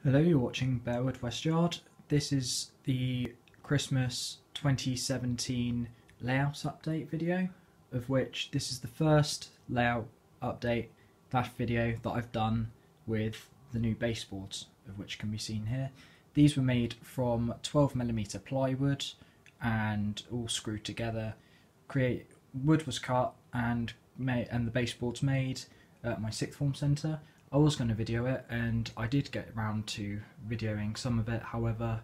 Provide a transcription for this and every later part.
Hello, you're watching Bearwood West Yard. This is the Christmas 2017 layout update video, of which this is the first layout update video that I've done with the new baseboards, of which can be seen here. These were made from 12mm plywood and all screwed together. Wood was cut and the baseboards made at my sixth form centre. I was going to video it, and I did get around to videoing some of it. However,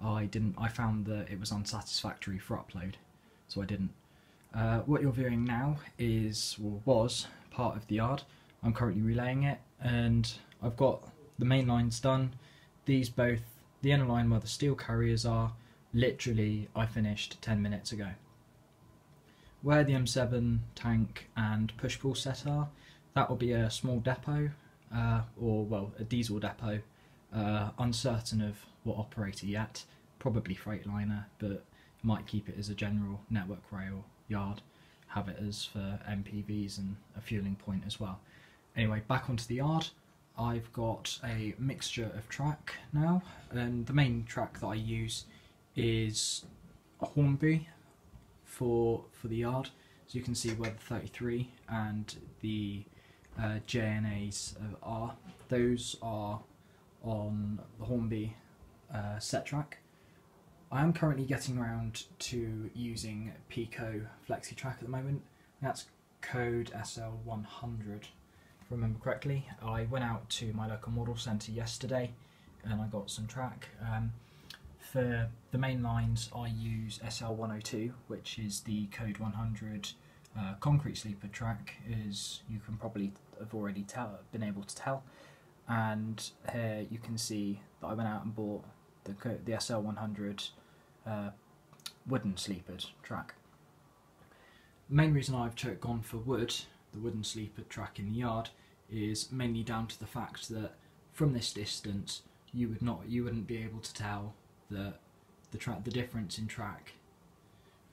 I didn't. I found that it was unsatisfactory for upload, so I didn't. What you're viewing now was part of the yard. I'm currently relaying it, and I've got the main lines done. These both, the inner line where the steel carriers are, literally I finished 10 minutes ago. Where the M7 tank and push-pull set are, that will be a small depot. A diesel depot, uncertain of what operator yet, probably Freightliner, but might keep it as a general network rail yard, have it as for MPVs and a fueling point as well. Anyway, back onto the yard. I've got a mixture of track now, and the main track that I use is a Hornby for the yard. So you can see where the 33 and the JNAs are. Those are on the Hornby set track. I am currently getting around to using Pico Flexi Track at the moment. That's code SL100 if I remember correctly. I went out to my local model centre yesterday and I got some track. For the main lines I use SL102, which is the code 100 concrete sleeper track, as you can probably have already been able to tell. And here you can see that I went out and bought the SL100 wooden sleepered track. The main reason I've gone for the wooden sleepered track in the yard, is mainly down to the fact that from this distance you wouldn't be able to tell the difference in track,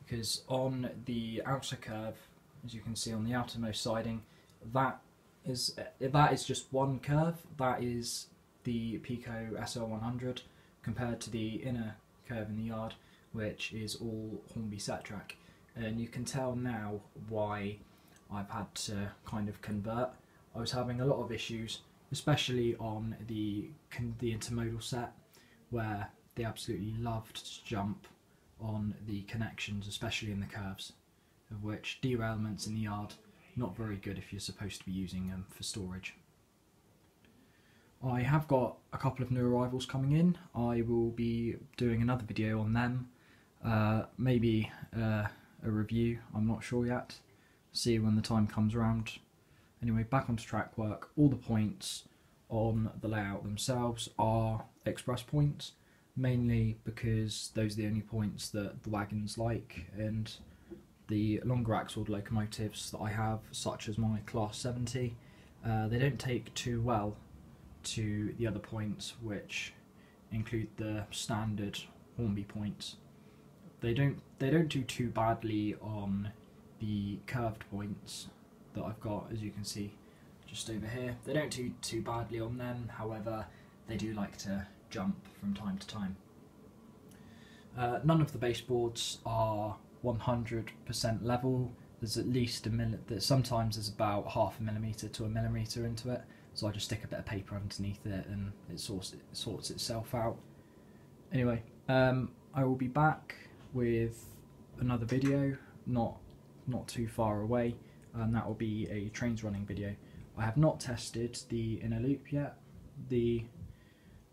because on the outer curve, as you can see on the outermost siding, that is just one curve. That is the Pico SL100 compared to the inner curve in the yard, which is all Hornby set track. And you can tell now why I've had to kind of convert. I was having a lot of issues, especially on the intermodal set, where they absolutely loved to jump on the connections, especially in the curves, of which derailments in the yard, not very good if you're supposed to be using them for storage. I have got a couple of new arrivals coming in. I will be doing another video on them, maybe a review, I'm not sure yet. See when the time comes around. Anyway, back onto track work. All the points on the layout themselves are express points, mainly because those are the only points that the wagons like, and the longer axled locomotives that I have, such as my Class 70, they don't take too well to the other points, which include the standard Hornby points. They don't do too badly on the curved points that I've got, as you can see just over here. They don't do too badly on them, however they do like to jump from time to time. None of the baseboards are 100% level. There's at least sometimes there's about half a millimetre to a millimetre into it, so I just stick a bit of paper underneath it and it sorts itself out. Anyway, I will be back with another video not too far away, and that will be a trains running video. I have not tested the inner loop yet. The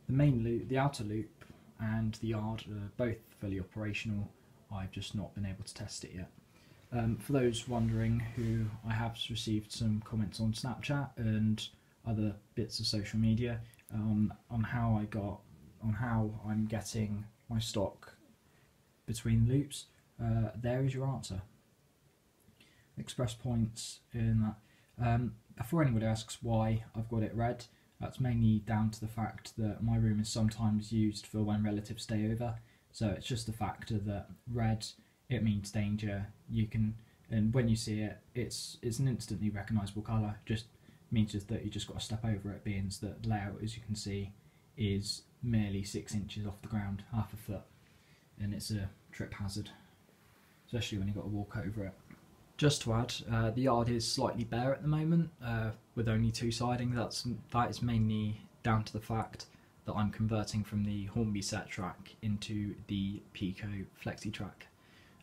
main loop, the outer loop and the yard are both fully operational. I've just not been able to test it yet. For those wondering, who I have received some comments on Snapchat and other bits of social media on how I'm getting my stock between loops, there is your answer. Express points in that. Before anybody asks why I've got it red, that's mainly down to the fact that my room is sometimes used for when relatives stay over. So it's just the factor that red, it means danger. And when you see it, it's an instantly recognisable colour. Just means that you just got to step over it, being that the layout, as you can see, is merely 6 inches off the ground, half a foot, and it's a trip hazard, especially when you've got to walk over it. Just to add, the yard is slightly bare at the moment, with only 2 sidings. That is mainly down to the fact that I'm converting from the Hornby set track into the Pico Flexi track.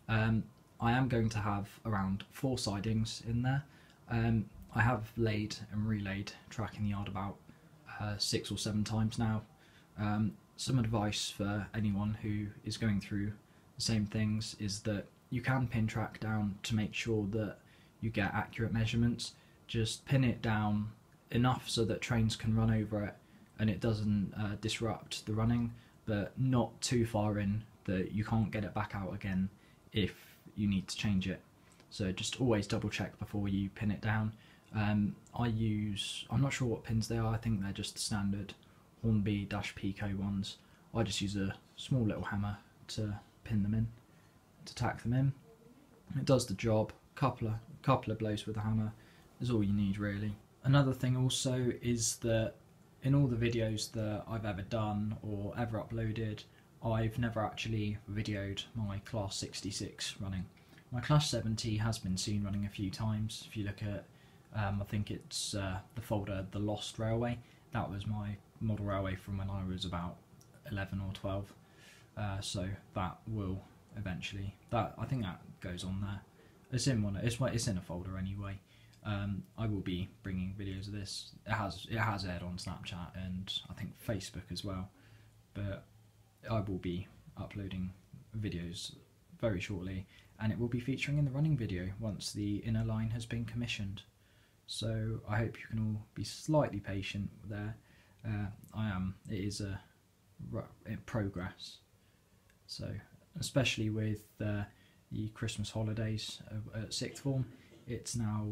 I am going to have around 4 sidings in there. I have laid and relayed track in the yard about 6 or 7 times now. Some advice for anyone who is going through the same things is that you can pin track down to make sure that you get accurate measurements. Just pin it down enough so that trains can run over it and it doesn't disrupt the running, but not too far in that you can't get it back out again if you need to change it. So just always double check before you pin it down. I'm not sure what pins they are, I think they're just the standard Hornby-Pico ones. I just use a small little hammer to pin them in, to tack them in. It does the job. Couple of blows with a hammer is all you need really. Another thing also is that in all the videos that I've ever done or ever uploaded, I've never actually videoed my Class 66 running. My Class 70 has been seen running a few times. If you look at, I think it's the folder The Lost Railway, that was my model railway from when I was about 11 or 12. So that will eventually, I think that goes on there. It's in a folder anyway. I will be bringing videos of this. It has aired on Snapchat and I think Facebook as well. But I will be uploading videos very shortly, and it will be featuring in the running video once the inner line has been commissioned. So I hope you can all be slightly patient there. I am. It is in progress. So especially with the Christmas holidays at 6th form, it's now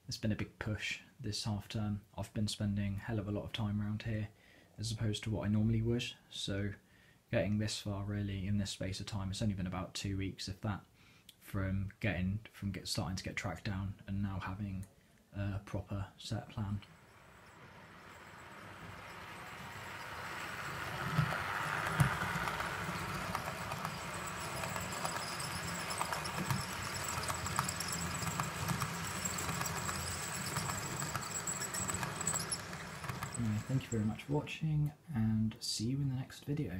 it's been a big push this half term. I've been spending a hell of a lot of time around here as opposed to what I normally would. So getting this far really in this space of time, it's only been about 2 weeks, if that, from starting to get tracked down and now having a proper set plan. Anyway, thank you very much for watching and see you in the next video.